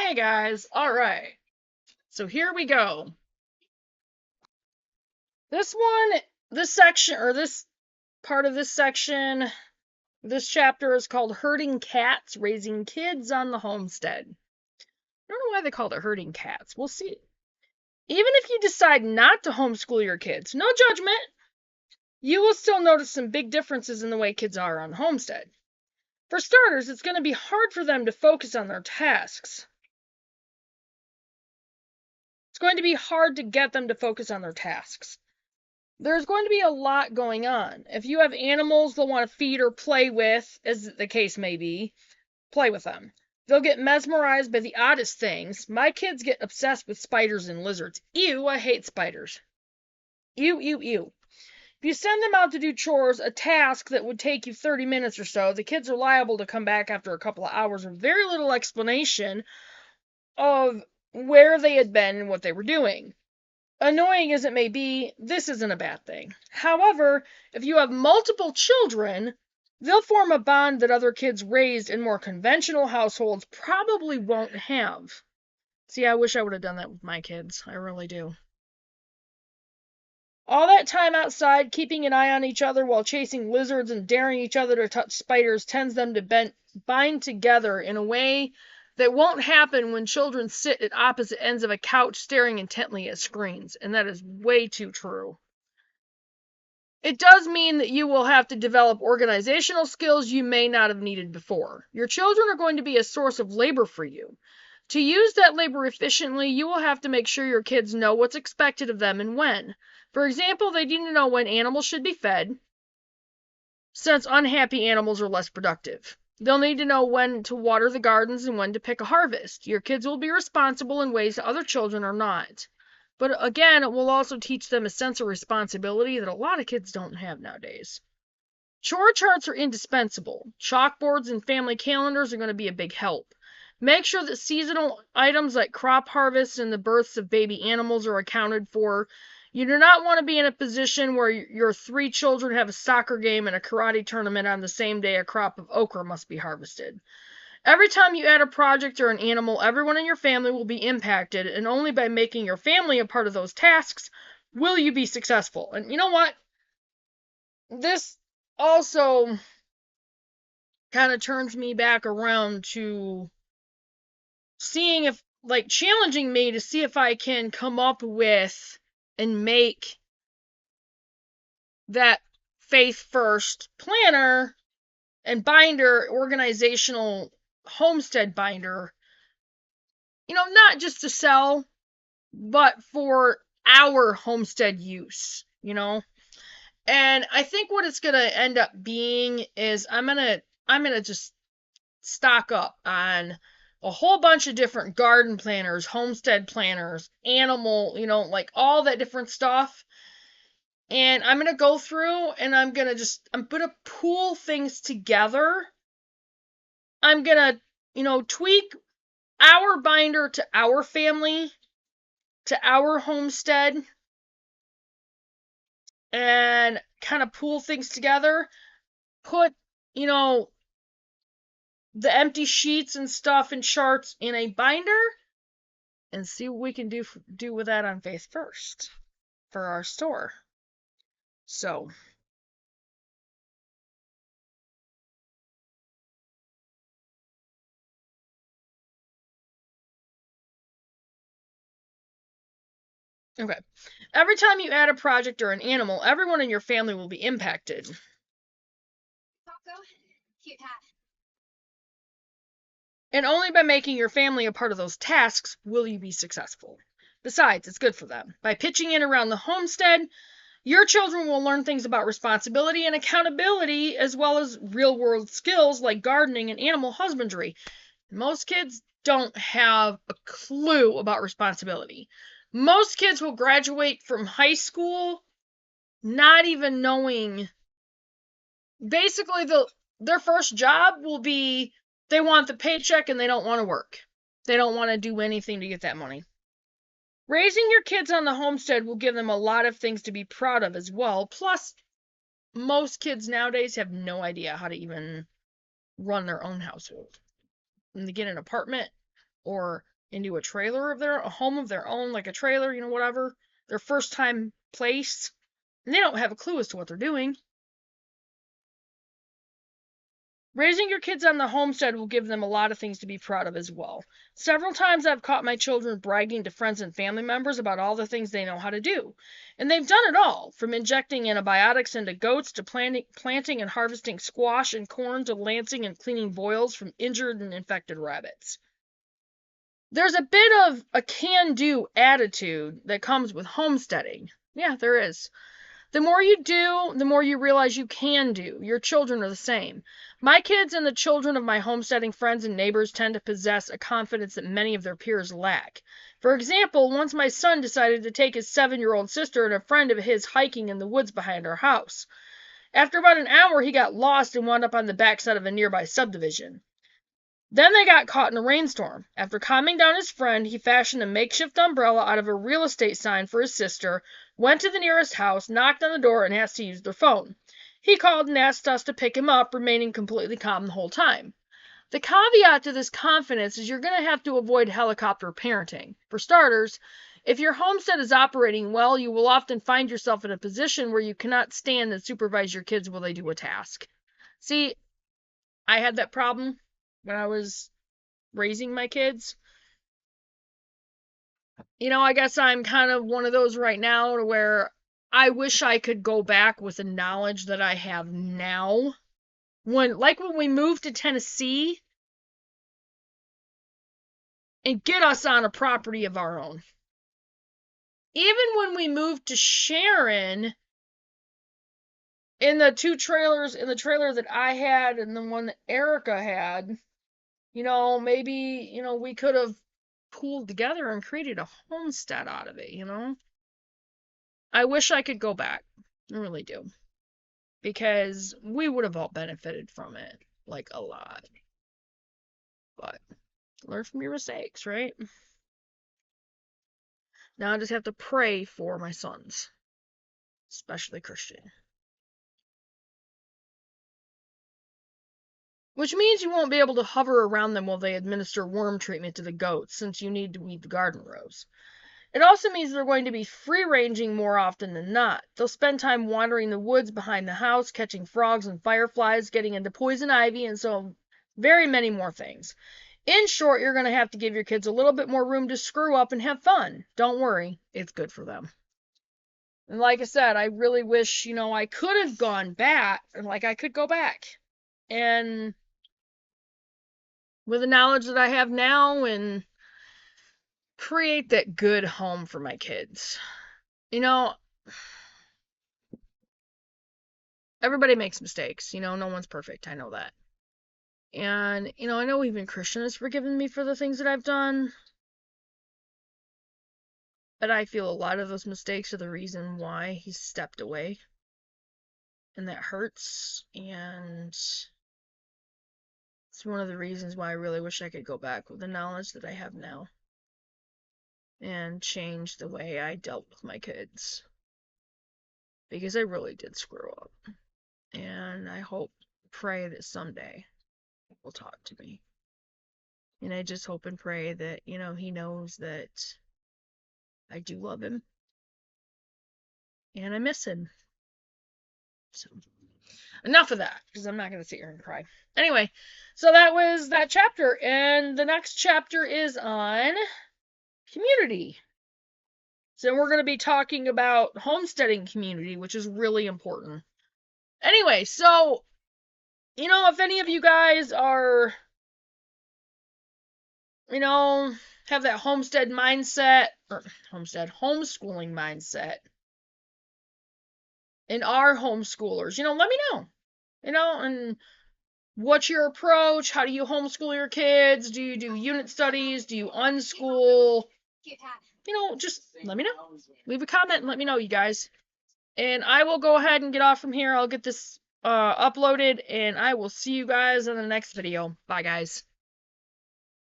Hey guys, all right. So here we go. This section, or this part of this section, this chapter is called Herding Cats, Raising Kids on the Homestead. I don't know why they called it Herding Cats. We'll see. Even if you decide not to homeschool your kids, no judgment, you will still notice some big differences in the way kids are on the homestead. For starters, it's going to be hard for them to focus on their tasks. It's going to be hard to get them to focus on their tasks. There's going to be a lot going on. If you have animals they'll want to feed or play with, as the case may be, play with them. They'll get mesmerized by the oddest things. My kids get obsessed with spiders and lizards. Ew, I hate spiders. Ew, ew, ew. If you send them out to do chores, a task that would take you 30 minutes or so, the kids are liable to come back after a couple of hours with very little explanation of where they had been and what they were doing. Annoying as it may be, this isn't a bad thing. However, if you have multiple children, they'll form a bond that other kids raised in more conventional households probably won't have. See, I wish I would have done that with my kids. I really do. All that time outside, keeping an eye on each other while chasing lizards and daring each other to touch spiders tends them to bind together in a way that won't happen when children sit at opposite ends of a couch staring intently at screens, and that is way too true. It does mean that you will have to develop organizational skills you may not have needed before. Your children are going to be a source of labor for you. To use that labor efficiently, you will have to make sure your kids know what's expected of them and when. For example, they need to know when animals should be fed, since unhappy animals are less productive. They'll need to know when to water the gardens and when to pick a harvest. Your kids will be responsible in ways that other children are not. But again, it will also teach them a sense of responsibility that a lot of kids don't have nowadays. Chore charts are indispensable. Chalkboards and family calendars are going to be a big help. Make sure that seasonal items like crop harvests and the births of baby animals are accounted for. You do not want to be in a position where your 3 children have a soccer game and a karate tournament on the same day a crop of okra must be harvested. Every time you add a project or an animal, everyone in your family will be impacted, and only by making your family a part of those tasks will you be successful. And you know what? This also kind of turns me back around to seeing if, like, challenging me to see if I can come up with and make that faith first planner and binder, organizational homestead binder, not just to sell, but for our homestead use, And I think what it's going to end up being is I'm going to just stock up on a whole bunch of different garden planners, homestead planners, animal, like all that different stuff. And I'm going to go through and I'm going to pool things together. I'm going to, tweak our binder to our family, to our homestead, and kind of pool things together. Put, the empty sheets and stuff and charts in a binder and see what we can do with that on Faith First for our store. So, okay. Every time you add a project or an animal, everyone in your family will be impacted. Cute hat. And only by making your family a part of those tasks will you be successful. Besides, it's good for them. By pitching in around the homestead, your children will learn things about responsibility and accountability, as well as real-world skills like gardening and animal husbandry. Most kids don't have a clue about responsibility. Most kids will graduate from high school not even knowing. Basically, their first job will be they want the paycheck and they don't want to work. They don't want to do anything to get that money. Raising your kids on the homestead will give them a lot of things to be proud of as well. Plus, most kids nowadays have no idea how to even run their own household. When they get an apartment or into a home of their own, like a trailer, whatever, their first time place, and they don't have a clue as to what they're doing. Raising your kids on the homestead will give them a lot of things to be proud of as well. Several times I've caught my children bragging to friends and family members about all the things they know how to do. And they've done it all, from injecting antibiotics into goats to planting and harvesting squash and corn to lancing and cleaning boils from injured and infected rabbits. There's a bit of a can-do attitude that comes with homesteading. Yeah, there is. The more you do, the more you realize you can do. Your children are the same. My kids and the children of my homesteading friends and neighbors tend to possess a confidence that many of their peers lack. For example, once my son decided to take his 7-year-old sister and a friend of his hiking in the woods behind our house. After about an hour, he got lost and wound up on the backside of a nearby subdivision. Then they got caught in a rainstorm. After calming down his friend, he fashioned a makeshift umbrella out of a real estate sign for his sister, went to the nearest house, knocked on the door, and asked to use their phone. He called and asked us to pick him up, remaining completely calm the whole time. The caveat to this confidence is you're going to have to avoid helicopter parenting. For starters, if your homestead is operating well, you will often find yourself in a position where you cannot stand and supervise your kids while they do a task. See, I had that problem when I was raising my kids. I guess I'm kind of one of those right now to where I wish I could go back with the knowledge that I have now. When we moved to Tennessee and get us on a property of our own. Even when we moved to Sharon, in the trailer that I had and the one that Erica had, maybe, we could have pooled together and created a homestead out of it, I wish I could go back. I really do. Because we would have all benefited from it, like a lot. But learn from your mistakes, right? Now I just have to pray for my sons, especially Christian. Which means you won't be able to hover around them while they administer worm treatment to the goats, since you need to weed the garden rows. It also means they're going to be free-ranging more often than not. They'll spend time wandering the woods behind the house, catching frogs and fireflies, getting into poison ivy, and so very many more things. In short, you're going to have to give your kids a little bit more room to screw up and have fun. Don't worry, it's good for them. And like I said, I really wish, I could have gone back, I could go back. And with the knowledge that I have now and create that good home for my kids. Everybody makes mistakes. No one's perfect. I know that. And, I know even Christian has forgiven me for the things that I've done. But I feel a lot of those mistakes are the reason why he stepped away. And that hurts. And it's one of the reasons why I really wish I could go back with the knowledge that I have now. And change the way I dealt with my kids. Because I really did screw up. And I pray that someday will talk to me. And I just hope and pray that, he knows that I do love him. And I miss him. So, enough of that, because I'm not going to sit here and cry. Anyway, so that was that chapter. And the next chapter is on community. So we're going to be talking about homesteading community, which is really important. Anyway, so, if any of you guys are, have that homestead mindset, or homeschooling mindset, and are homeschoolers, let me know. And what's your approach? How do you homeschool your kids? Do you do unit studies? Do you unschool? Just let me know. Leave a comment and let me know, you guys. And I will go ahead and get off from here. I'll get this uploaded, and I will see you guys in the next video. Bye, guys.